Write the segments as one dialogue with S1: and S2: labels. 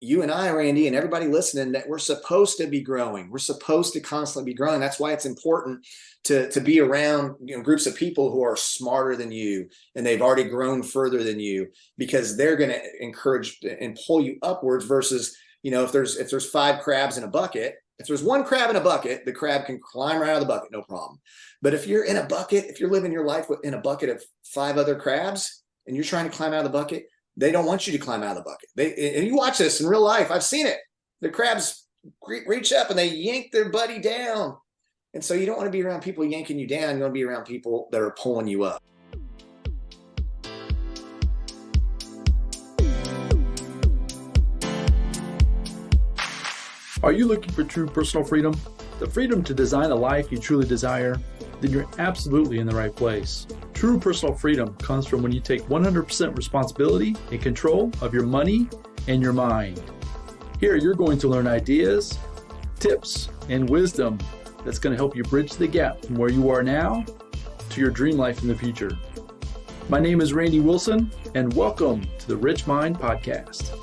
S1: you and I, Randy, and everybody listening, that we're supposed to be growing. We're supposed to constantly be growing. That's why it's important to be around, groups of people who are smarter than you and they've already grown further than you, because they're going to encourage and pull you upwards versus, if there's 5 crabs in a bucket, if there's 1 crab in a bucket, the crab can climb right out of the bucket, no problem. But if you're in a bucket, if you're living your life in a bucket of 5 other crabs and you're trying to climb out of the bucket, they don't want you to climb out of the bucket. And you watch this in real life. I've seen it. The crabs reach up and they yank their buddy down. And so you don't want to be around people yanking you down. You want to be around people that are pulling you up.
S2: Are you looking for true personal freedom? The freedom to design a life you truly desire? Then you're absolutely in the right place. True personal freedom comes from when you take 100% responsibility and control of your money and your mind. Here you're going to learn ideas, tips, and wisdom that's going to help you bridge the gap from where you are now to your dream life in the future. My name is Randy Wilson, and welcome to the RichMind Podcast.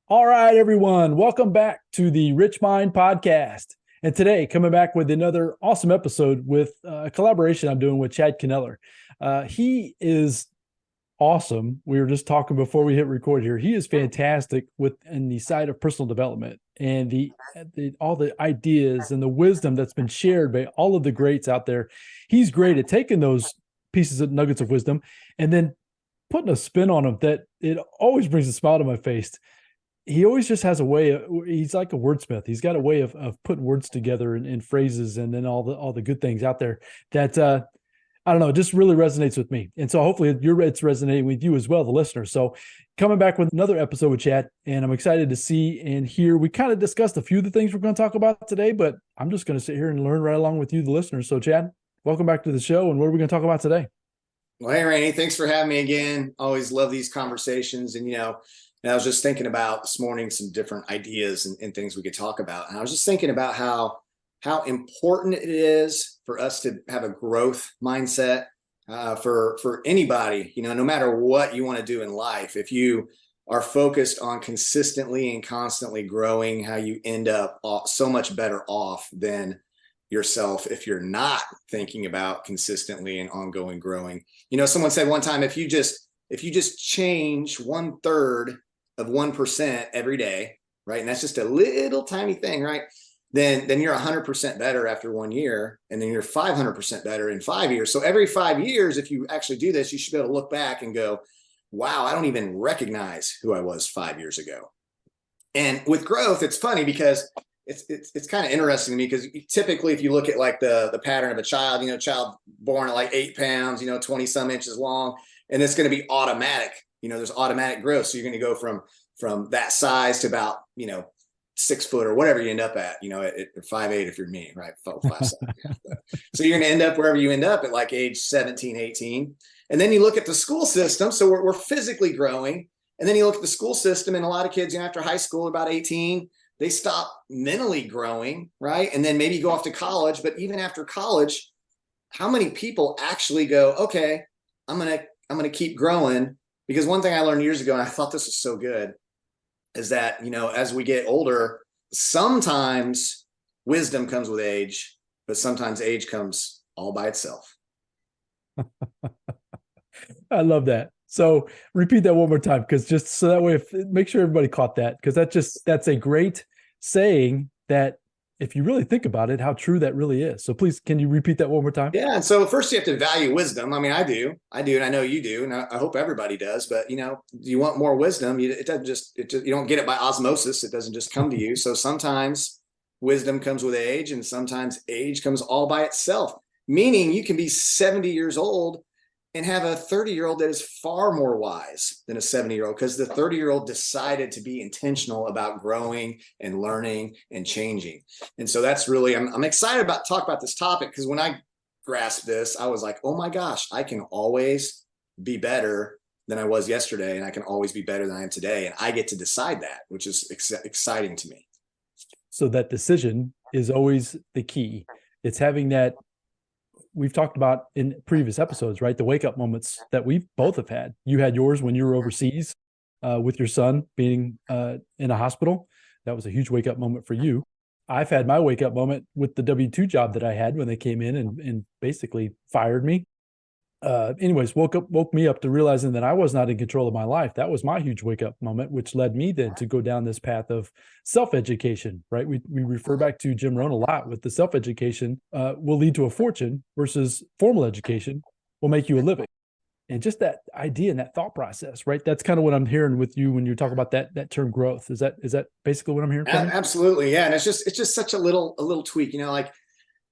S2: All right, everyone. Welcome back to the RichMind Podcast. And today, coming back with another awesome episode with a collaboration I'm doing with Chad Kneller. He is awesome. We were just talking before we hit record here. He is fantastic in the side of personal development and all the ideas and the wisdom that's been shared by all of the greats out there. He's great at taking those pieces of nuggets of wisdom and then putting a spin on them that it always brings a smile to my face. He always just has a way he's like a wordsmith. He's got a way of putting words together in phrases and then all the good things out there that, I don't know, it just really resonates with me. And so hopefully it's resonating with you as well, the listener. So coming back with another episode with Chad, and I'm excited to see and hear. We kind of discussed a few of the things we're going to talk about today, but I'm just going to sit here and learn right along with you, the listeners. So Chad, welcome back to the show. And what are we going to talk about today?
S1: Well, hey, Randy, thanks for having me again. Always love these conversations. And, I was just thinking about this morning some different ideas and things we could talk about. And I was just thinking about how important it is for us to have a growth mindset for anybody, no matter what you want to do in life. If you are focused on consistently and constantly growing, how you end up so much better off than yourself if you're not thinking about consistently and ongoing growing. Someone said one time, if you just change 1/3 of 1% every day, right? And that's just a little tiny thing, right? Then you're 100% better after 1 year, and then you're 500% better in 5 years. So every 5 years, if you actually do this, you should be able to look back and go, wow, I don't even recognize who I was 5 years ago. And with growth, it's funny because it's kind of interesting to me, because typically if you look at like the pattern of a child, child born at like 8 pounds, 20 some inches long, and it's going to be automatic. There's automatic growth. So you're going to go from that size to about, 6 foot or whatever you end up at, at 5'8" if you're me, right? 5'7". So you're going to end up wherever you end up at like age 17, 18. And then you look at the school system. So we're physically growing. And then you look at the school system, and a lot of kids, after high school, about 18, they stop mentally growing, right? And then maybe go off to college. But even after college, how many people actually go, okay, I'm going to keep growing? Because one thing I learned years ago, and I thought this was so good, is that, as we get older, sometimes wisdom comes with age, but sometimes age comes all by itself.
S2: I love that. So repeat that one more time, because just so that way, make sure everybody caught that, because that's a great saying that, if you really think about it, how true that really is. So please, can you repeat that one more time?
S1: Yeah. And so first you have to value wisdom. I mean, I do, and I know you do, and I hope everybody does, but you want more wisdom. It doesn't just, you don't get it by osmosis. It doesn't just come to you. So sometimes wisdom comes with age, and sometimes age comes all by itself, meaning you can be 70 years old and have a 30-year-old that is far more wise than a 70-year-old, because the 30-year-old decided to be intentional about growing and learning and changing. And so that's really, I'm excited about talk about this topic, because when I grasped this, I was like, oh my gosh, I can always be better than I was yesterday, and I can always be better than I am today. And I get to decide that, which is exciting to me.
S2: So that decision is always the key. It's having that we've talked about in previous episodes, right? The wake up moments that we both have had. You had yours when you were overseas with your son being in a hospital. That was a huge wake up moment for you. I've had my wake up moment with the W-2 job that I had when they came in and basically fired me. Anyways, woke me up to realizing that I was not in control of my life. That was my huge wake up moment, which led me then to go down this path of self-education, right? We refer back to Jim Rohn a lot with the self-education will lead to a fortune versus formal education will make you a living. And just that idea and that thought process, right? That's kind of what I'm hearing with you when you talk about that term growth. Is that basically what I'm hearing from you?
S1: Absolutely. Yeah. And it's just such a little tweak, like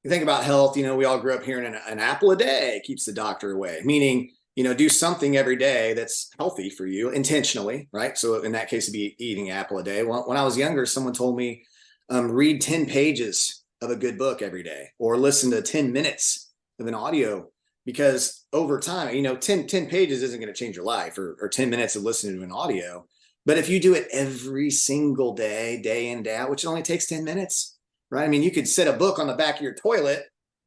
S1: you think about health, we all grew up hearing an apple a day keeps the doctor away, meaning, do something every day that's healthy for you intentionally, right? So in that case, it'd be eating an apple a day. Well, when I was younger, someone told me, read 10 pages of a good book every day or listen to 10 minutes of an audio, because over time, 10 pages isn't going to change your life or 10 minutes of listening to an audio. But if you do it every single day, day in, day out, which only takes 10 minutes, right? I mean, you could set a book on the back of your toilet,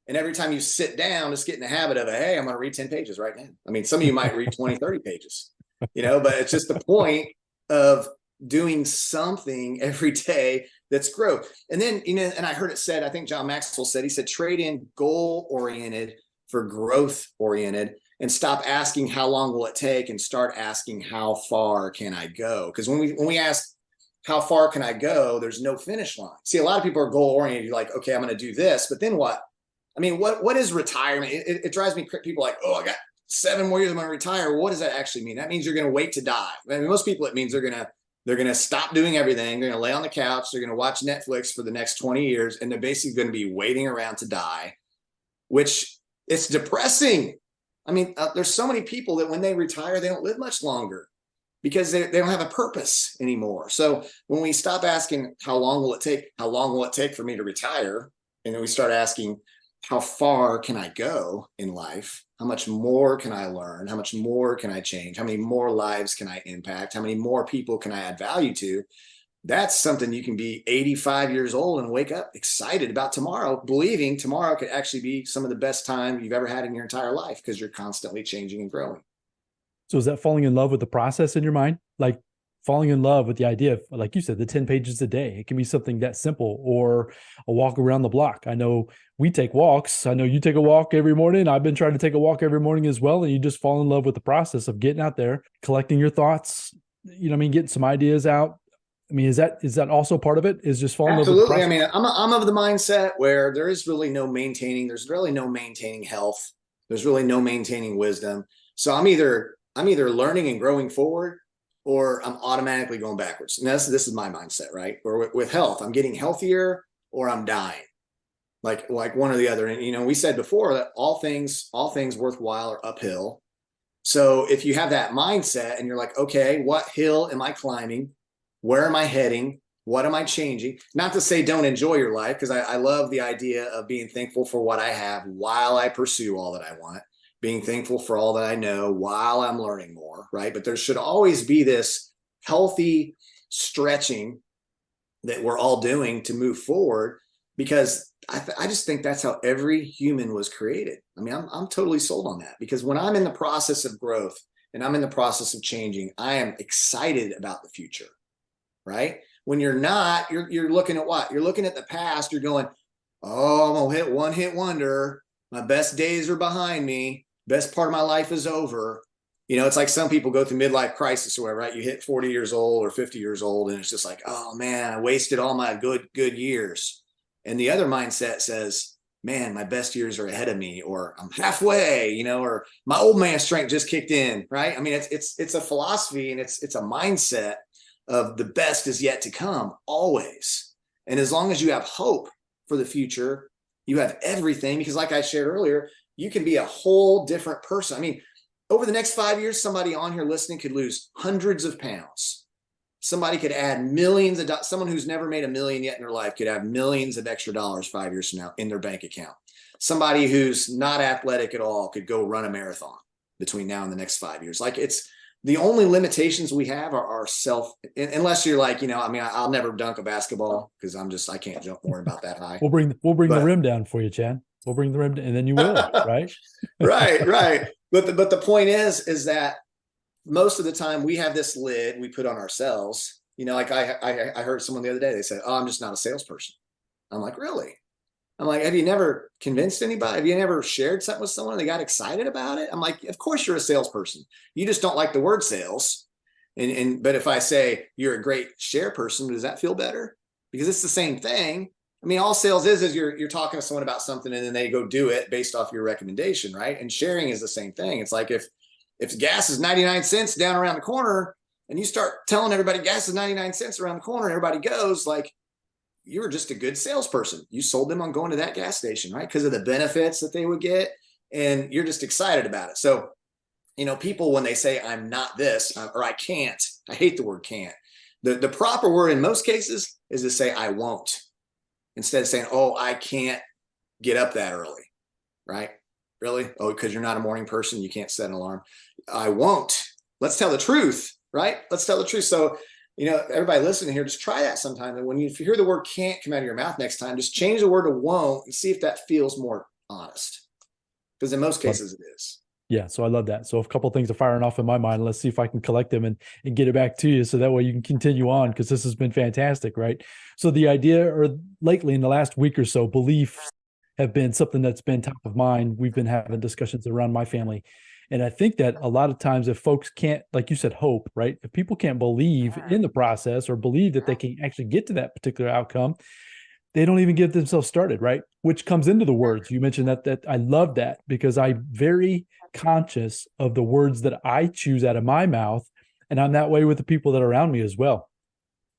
S1: and every time you sit down, just get in the habit of, hey, I'm going to read 10 pages right now. I mean, some of you might read 20, 30 pages, but it's just the point of doing something every day that's growth. And then, and I heard it said, I think John Maxwell said, he said, trade in goal-oriented for growth-oriented and stop asking how long will it take and start asking how far can I go? Because when we ask, how far can I go? There's no finish line. See, a lot of people are goal oriented. You're like, okay, I'm going to do this, but then what? I mean, what is retirement? It drives me crazy. People like, oh, I got 7 more years, I'm going to retire. Well, what does that actually mean? That means you're going to wait to die. I mean, most people, it means they're going to stop doing everything. They're going to lay on the couch. They're going to watch Netflix for the next 20 years. And they're basically going to be waiting around to die, which it's depressing. I mean, there's so many people that when they retire, they don't live much longer, because they don't have a purpose anymore. So when we stop asking, how long will it take? How long will it take for me to retire? And then we start asking, how far can I go in life? How much more can I learn? How much more can I change? How many more lives can I impact? How many more people can I add value to? That's something you can be 85 years old and wake up excited about tomorrow, believing tomorrow could actually be some of the best time you've ever had in your entire life, because you're constantly changing and growing.
S2: So is that falling in love with the process in your mind? Like falling in love with the idea of, like you said, the 10 pages a day. It can be something that simple, or a walk around the block. I know we take walks. I know you take a walk every morning. I've been trying to take a walk every morning as well. And you just fall in love with the process of getting out there, collecting your thoughts, getting some ideas out. I mean, is that also part of it? Is just falling in love with the process?
S1: I mean, I'm of the mindset where there is really no maintaining. There's really no maintaining health. There's really no maintaining wisdom. So I'm either learning and growing forward, or I'm automatically going backwards. And this is my mindset, right? Or with health, I'm getting healthier or I'm dying, like one or the other. And, we said before that all things worthwhile are uphill. So if you have that mindset and you're like, okay, what hill am I climbing? Where am I heading? What am I changing? Not to say don't enjoy your life, because I love the idea of being thankful for what I have while I pursue all that I want. Being thankful for all that I know while I'm learning more, right? But there should always be this healthy stretching that we're all doing to move forward, because I just think that's how every human was created. I mean, I'm totally sold on that, because when I'm in the process of growth and I'm in the process of changing, I am excited about the future, right? When you're not, you're looking at what? You're looking at the past. You're going, oh, I'm going to hit one hit wonder. My best days are behind me. Best part of my life is over. It's like some people go through midlife crisis or whatever, right? You hit 40 years old or 50 years old, and it's just like, oh man, I wasted all my good years. And the other mindset says, man, my best years are ahead of me, or I'm halfway, or my old man strength just kicked in, right? I mean, it's a philosophy, and it's a mindset of the best is yet to come always. And as long as you have hope for the future, you have everything, because like I shared earlier, you can be a whole different person. I mean, over the next 5 years, somebody on here listening could lose hundreds of pounds. Somebody could add millions of dollars. Someone who's never made $1 million yet in their life could have millions of extra dollars 5 years from now in their bank account. Somebody who's not athletic at all could go run a marathon between now and the next 5 years. Like, it's the only limitations we have are unless you're like, I'll never dunk a basketball because I can't jump more about that high.
S2: We'll bring the rim down for you, Chad. we'll bring the rim, and then you will, right?
S1: Right. But the point is that most of the time we have this lid we put on ourselves. Like I heard someone the other day, they said, "Oh, I'm just not a salesperson." I'm like, really? I'm like, have you never convinced anybody? Have you never shared something with someone and they got excited about it? I'm like, of course you're a salesperson. You just don't like the word sales. But if I say you're a great share person, does that feel better? Because it's the same thing. I mean, all sales is you're talking to someone about something and then they go do it based off your recommendation, right? And sharing is the same thing. It's like if gas is 99 cents down around the corner and you start telling everybody gas is 99 cents around the corner, and everybody goes, like, you were just a good salesperson. You sold them on going to that gas station, right? Because of the benefits that they would get. And you're just excited about it. So, people, when they say I'm not this or I can't, I hate the word can't. The proper word in most cases is to say I won't, instead of saying, oh, I can't get up that early, right? Really? Oh, because you're not a morning person, you can't set an alarm. I won't. Let's tell the truth, right? Let's tell the truth. So, everybody listening here, just try that sometime. And if you hear the word can't come out of your mouth next time, just change the word to won't and see if that feels more honest. Because in most cases it is.
S2: Yeah. So I love that. So a couple of things are firing off in my mind. Let's see if I can collect them and get it back to you. So that way you can continue on, because this has been fantastic, right? So the idea, or lately in the last week or so, beliefs have been something that's been top of mind. We've been having discussions around my family. And I think that a lot of times if folks can't, like you said, hope, right? If people can't believe in the process or believe that they can actually get to that particular outcome, they don't even get themselves started, right? Which comes into the words. You mentioned that I love that, because I'm very conscious of the words that I choose out of my mouth. And I'm that way with the people that are around me as well.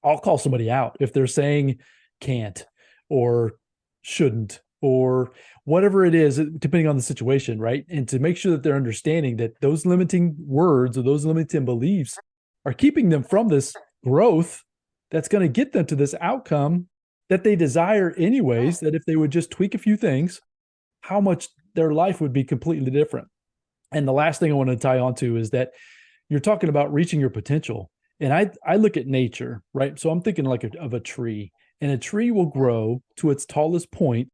S2: I'll call somebody out if they're saying can't or shouldn't or whatever it is, depending on the situation, right? And to make sure that they're understanding that those limiting words or those limiting beliefs are keeping them from this growth that's going to get them to this outcome that they desire anyways, that if they would just tweak a few things, how much their life would be completely different. And the last thing I want to tie on to is that you're talking about reaching your potential. And I look at nature, right? So I'm thinking of a tree, and a tree will grow to its tallest point,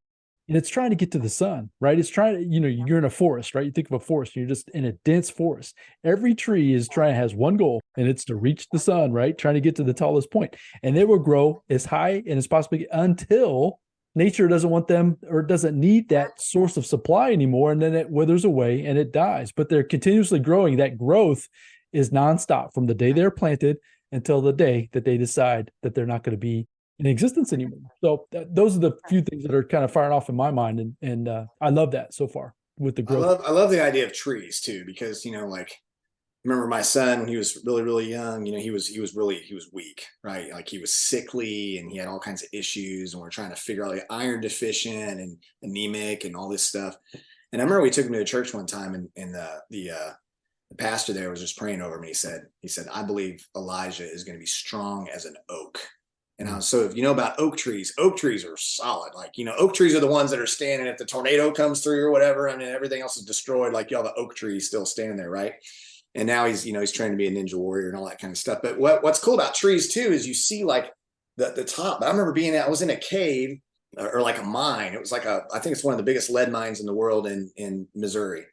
S2: and it's trying to get to the sun, right? It's trying to, you're in a forest, right? You think of a forest, you're just in a dense forest. Every tree has one goal, and it's to reach the sun, right? Trying to get to the tallest point. And they will grow as high and as possibly until nature doesn't want them or doesn't need that source of supply anymore. And then it withers away and it dies. But they're continuously growing. That growth is nonstop from the day they're planted until the day that they decide that they're not going to be in existence anymore. So those are the few things that are kind of firing off in my mind. And I love that so far with the growth.
S1: I love the idea of trees too, because, like, remember my son when he was really, really young, he was weak, right? Like he was sickly and he had all kinds of issues, and we're trying to figure out, like, iron deficient and anemic and all this stuff. And I remember we took him to a church one time, and the pastor there was just praying over me. He said, I believe Elijah is going to be strong as an oak. And so if you know about oak trees are solid. Like, oak trees are the ones that are standing if the tornado comes through or whatever. I mean, everything else is destroyed. Like, you have the oak tree still standing there, right? And now he's trying to be a ninja warrior and all that kind of stuff. But what's cool about trees too is you see, like, the top. I remember I was in a cave or like a mine. It was like I think it's one of the biggest lead mines in the world in Missouri.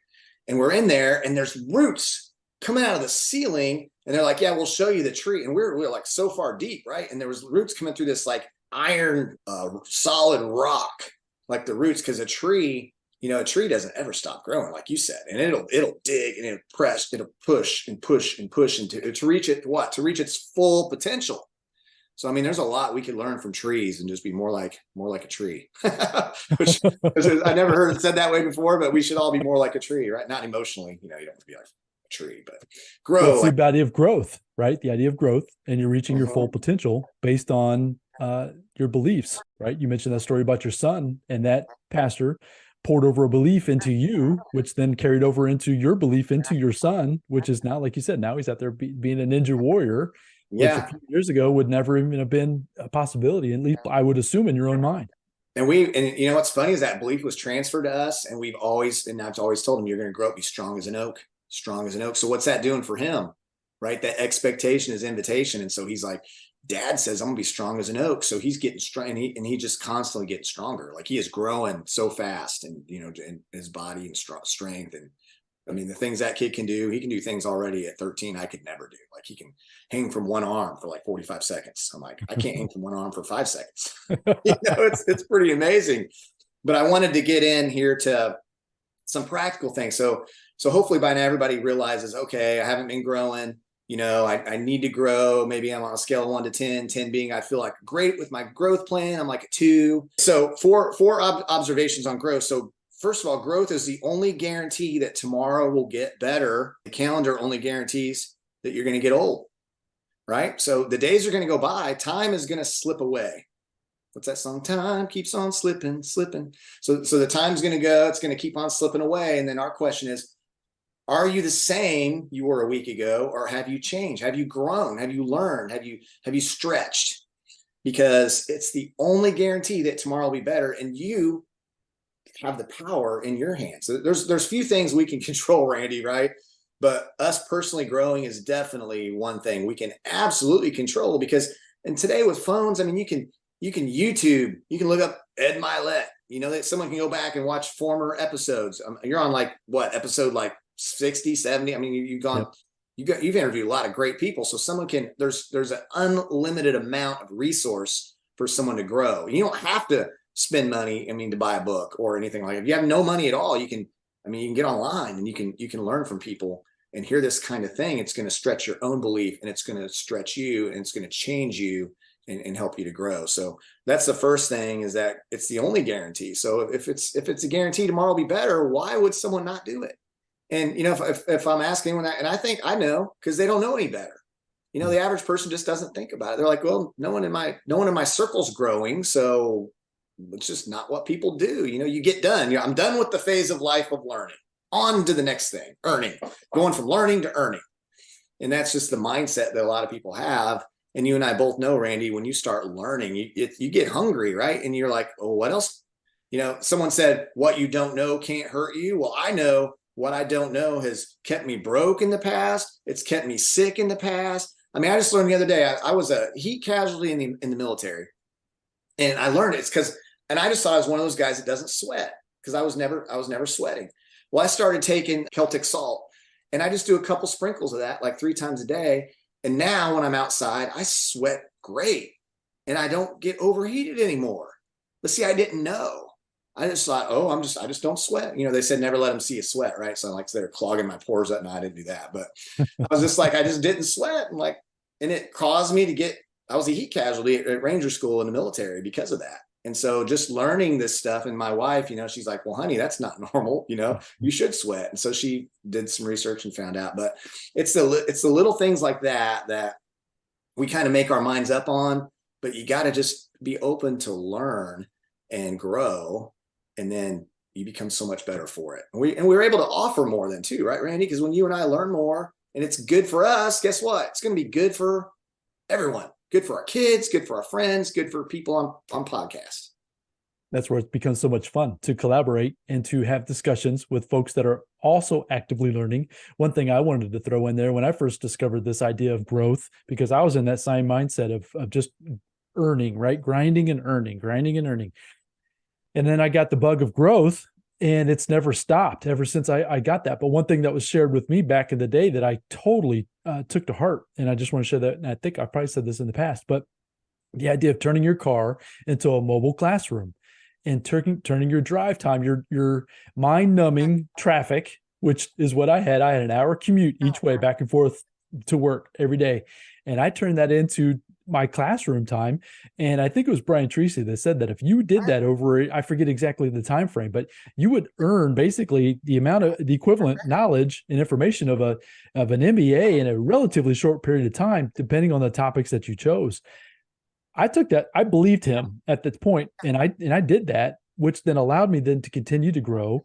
S1: And we're in there, and there's roots coming out of the ceiling, and they're like, yeah, we'll show you the tree. And we're like so far deep, right? And there was roots coming through this like iron solid rock, like the roots, because a tree doesn't ever stop growing, like you said, and it'll dig and it'll push and push and push to reach its full potential. So, I mean, there's a lot we could learn from trees and just be more like a tree, which I never heard it said that way before, but we should all be more like a tree, right? Not emotionally, you don't have to be like a tree, but grow.
S2: Well, it's the idea of growth, right? The idea of growth, and you're reaching your full potential based on your beliefs, right? You mentioned that story about your son, and that pastor poured over a belief into you, which then carried over into your belief into your son, which is now, like you said, now he's out there being a ninja warrior.
S1: Yeah.
S2: Which a few years ago would never even have been a possibility, at least I would assume in your own mind.
S1: And what's funny is that belief was transferred to us, and I've always told him, you're going to grow up, be strong as an oak. So what's that doing for him? Right? That expectation is invitation. And so he's like, dad says, I'm gonna be strong as an oak. So he's getting strong, and he just constantly getting stronger. Like he is growing so fast, and in his body and strength. And I mean, the things that kid can do, he can do things already at 13 I could never do. Like he can hang from one arm for like 45 seconds. I'm like, I can't hang from one arm for 5 seconds. It's pretty amazing. But I wanted to get in here to some practical things. So hopefully by now everybody realizes, okay, I haven't been growing. I need to grow. Maybe I'm on a scale of 1 to 10, 10 being I feel like great with my growth plan. I'm like a 2. So four observations on growth. So first of all, growth is the only guarantee that tomorrow will get better. The calendar only guarantees that you're going to get old, right? So the days are going to go by. Time is going to slip away. What's that song? Time keeps on slipping. So the time's going to go. It's going to keep on slipping away. And then our question is, are you the same you were a week ago, or have you changed? Have you grown? Have you learned? Have you stretched? Because it's the only guarantee that tomorrow will be better, and you have the power in your hands. So there's few things we can control, Randy, right? But us personally growing is definitely one thing we can absolutely control, because and today with phones, I mean, you can YouTube, you can look up Ed Milet, that someone can go back and watch former episodes. You're on like what episode, like 60, 70. I mean, you've interviewed a lot of great people. So someone there's an unlimited amount of resource for someone to grow. You don't have to spend money, to buy a book or anything like that. If you have no money at all, you can get online and you can learn from people and hear this kind of thing. It's going to stretch your own belief, and it's going to stretch you, and it's going to change you and help you to grow. So that's the first thing, is that it's the only guarantee. So if it's a guarantee tomorrow will be better, why would someone not do it? And, if I'm asking anyone that, and I think I know, because they don't know any better. The average person just doesn't think about it. They're like, well, no one in my circle's growing. So it's just not what people do. You get done. I'm done with the phase of life of learning. On to the next thing, earning, going from learning to earning. And that's just the mindset that a lot of people have. And you and I both know, Randy, when you start learning, you get hungry, right? And you're like, oh, what else? Someone said, what you don't know can't hurt you. Well, I know what I don't know has kept me broke in the past. It's kept me sick in the past. I just learned the other day, I was a heat casualty in the military. And I learned and I just thought I was one of those guys that doesn't sweat, because I was never sweating. Well, I started taking Celtic salt, and I just do a couple sprinkles of that like 3 times a day. And now when I'm outside, I sweat great, and I don't get overheated anymore. But see, I didn't know. I just thought, I just don't sweat. They said never let them see you sweat, right? So they're clogging my pores up. No, I didn't do that. But I was just like, I just didn't sweat. And it caused me I was a heat casualty at Ranger School in the military because of that. And so just learning this stuff, and my wife, she's like, well, honey, that's not normal. You should sweat. And so she did some research and found out. But it's the little things like that we kind of make our minds up on, but you got to just be open to learn and grow. And then you become so much better for it. And we're able to offer more than too, right, Randy? Because when you and I learn more and it's good for us, guess what? It's going to be good for everyone. Good for our kids, good for our friends, good for people on podcasts.
S2: That's where it becomes so much fun to collaborate and to have discussions with folks that are also actively learning. One thing I wanted to throw in there when I first discovered this idea of growth, because I was in that same mindset of just earning, right? Grinding and earning. And then I got the bug of growth, and it's never stopped ever since I got that. But one thing that was shared with me back in the day that I totally took to heart, and I just want to share that, and I think I probably said this in the past, but the idea of turning your car into a mobile classroom and turning your drive time, your mind-numbing traffic, which is what I had. I had an hour commute each way back and forth to work every day. And I turned that into my classroom time. And I think it was Brian Tracy that said that if you did that over, I forget exactly the time frame, but you would earn basically the equivalent knowledge and information of an MBA in a relatively short period of time, depending on the topics that you chose. I took that, I believed him at that point, and I did that, which then allowed me then to continue to grow,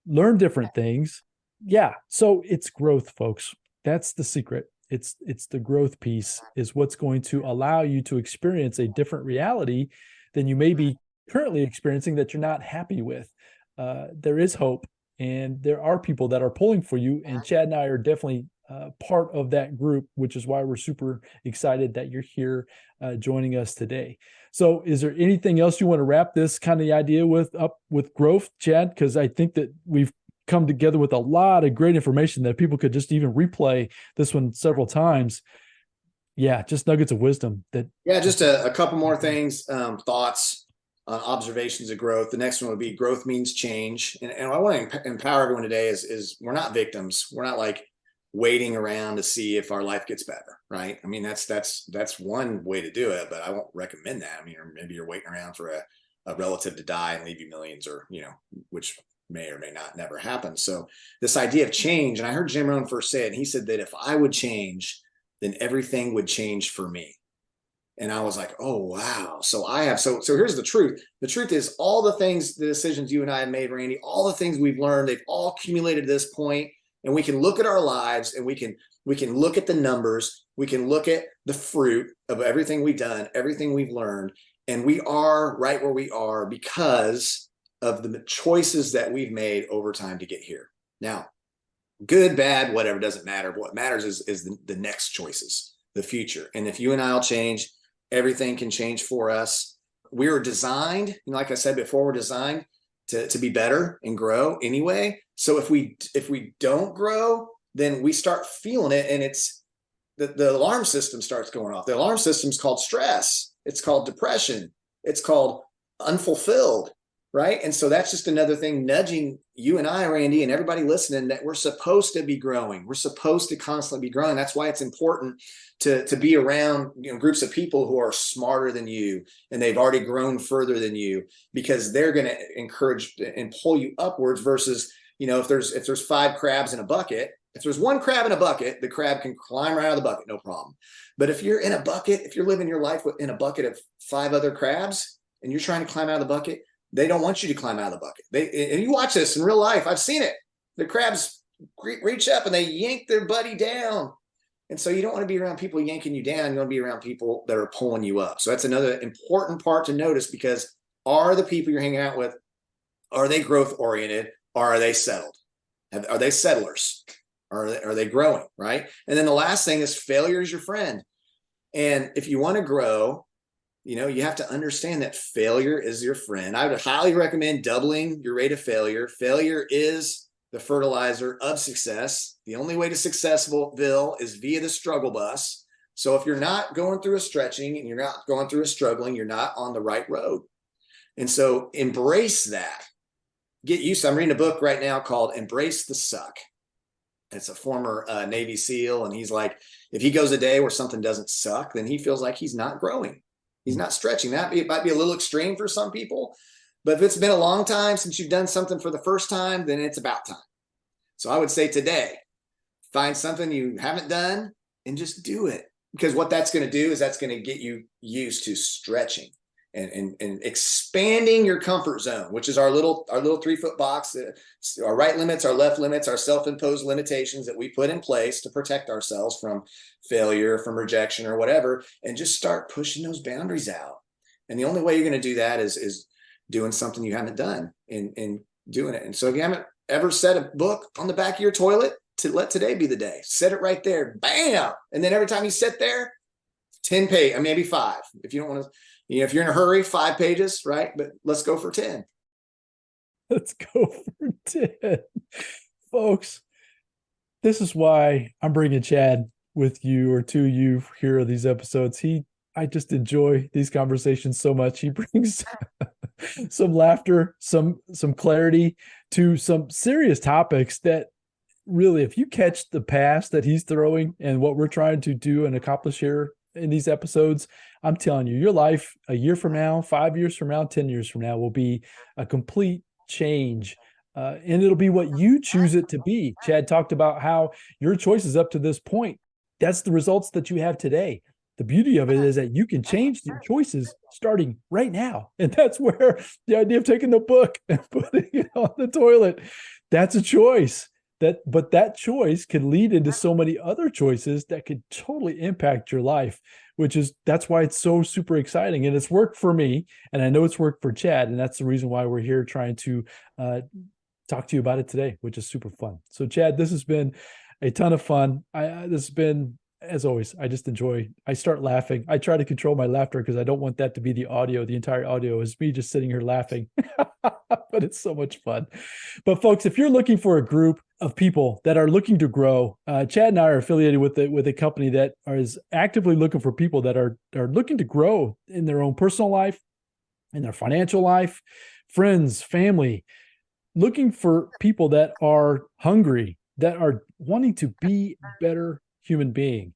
S2: learn different things. Yeah. So it's growth, folks. That's the secret. It's the growth piece is what's going to allow you to experience a different reality than you may be currently experiencing that you're not happy with. There is hope, and there are people that are pulling for you. And Chad and I are definitely part of that group, which is why we're super excited that you're here joining us today. So is there anything else you want to wrap this kind of idea with growth, Chad? Because I think that we've come together with a lot of great information that people could just even replay this one several times. Yeah, just nuggets of wisdom.
S1: Just a couple more things, thoughts on observations of growth. The next one would be growth means change. And what I want to empower everyone today is we're not victims. We're not like waiting around to see if our life gets better, right? I mean, that's one way to do it, but I won't recommend that. I mean, or maybe you're waiting around for a relative to die and leave you millions, or, which may or may not never happen. So this idea of change, and I heard Jim Rohn first say it, and he said that if I would change, then everything would change for me. And I was like, oh, wow. So here's the truth. The truth is all the decisions you and I have made, Randy, all the things we've learned, they've all accumulated to this point. And we can look at our lives and we can look at the numbers. We can look at the fruit of everything we've done, everything we've learned. And we are right where we are because of the choices that we've made over time to get here. Now, good, bad, whatever, doesn't matter. What matters is the next choices, the future. And if you and I'll change, everything can change for us. We were designed, like I said before, we're designed to be better and grow anyway. So if we don't grow, then we start feeling it, and it's the alarm system starts going off. The alarm system is called stress. It's called depression. It's called unfulfilled, right? And so that's just another thing nudging you and I, Randy, and everybody listening, that we're supposed to be growing. We're supposed to constantly be growing. That's why it's important to be around groups of people who are smarter than you and they've already grown further than you, because they're going to encourage and pull you upwards versus, if there's 5 crabs in a bucket, if there's 1 crab in a bucket, the crab can climb right out of the bucket, no problem. But if you're in a bucket, if you're living your life in a bucket of 5 other crabs and you're trying to climb out of the bucket, they don't want you to climb out of the bucket. And you watch this in real life. I've seen it. The crabs reach up and they yank their buddy down. And so you don't want to be around people yanking you down. You want to be around people that are pulling you up. So that's another important part to notice, because are the people you're hanging out with, are they growth oriented, or are they settled? Are they settlers? Are they growing, right? And then the last thing is failure is your friend. And if you want to grow, you have to understand that failure is your friend. I would highly recommend doubling your rate of failure. Failure is the fertilizer of success. The only way to successful is via the struggle bus. So if you're not going through a stretching and you're not going through a struggling, you're not on the right road. And so embrace that. Get used to. I'm reading a book right now called Embrace the Suck. It's a former Navy SEAL. And he's like, if he goes a day where something doesn't suck, then he feels like he's not growing. He's not stretching. It might be a little extreme for some people, but if it's been a long time since you've done something for the first time, then it's about time. So I would say today, find something you haven't done and just do it. Because what that's going to do is that's going to get you used to stretching and expanding your comfort zone, which is our little 3-foot box, our right limits, our left limits, our self-imposed limitations that we put in place to protect ourselves from failure, from rejection or whatever, and just start pushing those boundaries out. And the only way you're going to do that is doing something you haven't done and doing it. And so if you haven't ever set a book on the back of your toilet, to let today be the day. Set it right there, bam. And then every time you sit there, 10 pages, maybe 5. If you don't want to, if you're in a hurry, 5 pages, right? But let's go for 10.
S2: Let's go for 10. Folks, this is why I'm bringing Chad with you, or to you here on these episodes. I just enjoy these conversations so much. He brings some laughter, some clarity to some serious topics that really, if you catch the pass that he's throwing and what we're trying to do and accomplish here in these episodes, I'm telling you, your life a year from now, 5 years from now, 10 years from now will be a complete change. And it'll be what you choose it to be. Chad talked about how your choices up to this point, that's the results that you have today. The beauty of it is that you can change your choices starting right now. And that's where the idea of taking the book and putting it on the toilet, that's a choice. But that choice can lead into so many other choices that could totally impact your life, that's why it's so super exciting. And it's worked for me, and I know it's worked for Chad. And that's the reason why we're here trying to talk to you about it today, which is super fun. So Chad, this has been a ton of fun. This has been, as always, I start laughing. I try to control my laughter because I don't want that to be the audio. The entire audio is me just sitting here laughing, but it's so much fun. But folks, if you're looking for a group of people that are looking to grow, Chad and I are affiliated with a company that is actively looking for people that are looking to grow in their own personal life, in their financial life, friends, family, looking for people that are hungry, that are wanting to be better human being.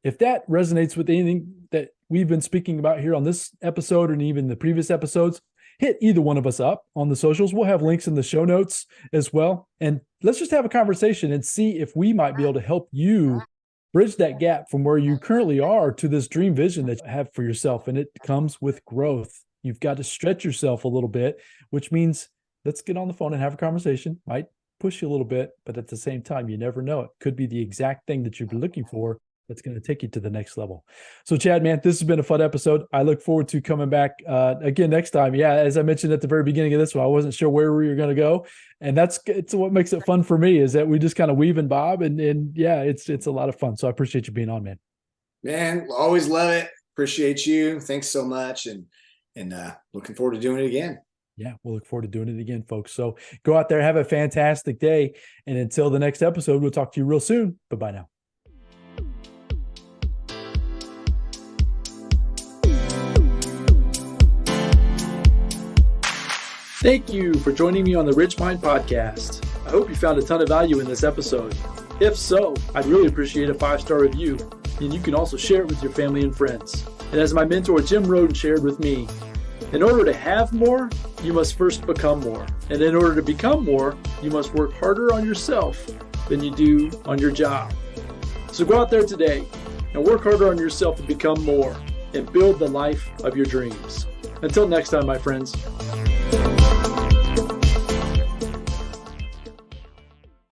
S2: If that resonates with anything that we've been speaking about here on this episode and even the previous episodes, hit either one of us up on the socials. We'll have links in the show notes as well. And let's just have a conversation and see if we might be able to help you bridge that gap from where you currently are to this dream vision that you have for yourself. And it comes with growth. You've got to stretch yourself a little bit, which means let's get on the phone and have a conversation. Might push you a little bit, but at the same time, you never know. It could be the exact thing that you've been looking for that's going to take you to the next level. So Chad, man, this has been a fun episode. I look forward to coming back again next time. Yeah, as I mentioned at the very beginning of this one, I wasn't sure where we were going to go. And it's what makes it fun for me is that we just kind of weave and bob. And yeah, it's a lot of fun. So I appreciate you being on, man.
S1: Man, always love it. Appreciate you. Thanks so much. And looking forward to doing it again.
S2: Yeah, we'll look forward to doing it again, folks. So go out there, have a fantastic day. And until the next episode, we'll talk to you real soon. Bye-bye now. Thank you for joining me on the RichMind Podcast. I hope you found a ton of value in this episode. If so, I'd really appreciate a 5-star review. And you can also share it with your family and friends. And as my mentor Jim Roden shared with me, in order to have more, you must first become more. And in order to become more, you must work harder on yourself than you do on your job. So go out there today and work harder on yourself to become more and build the life of your dreams. Until next time, my friends.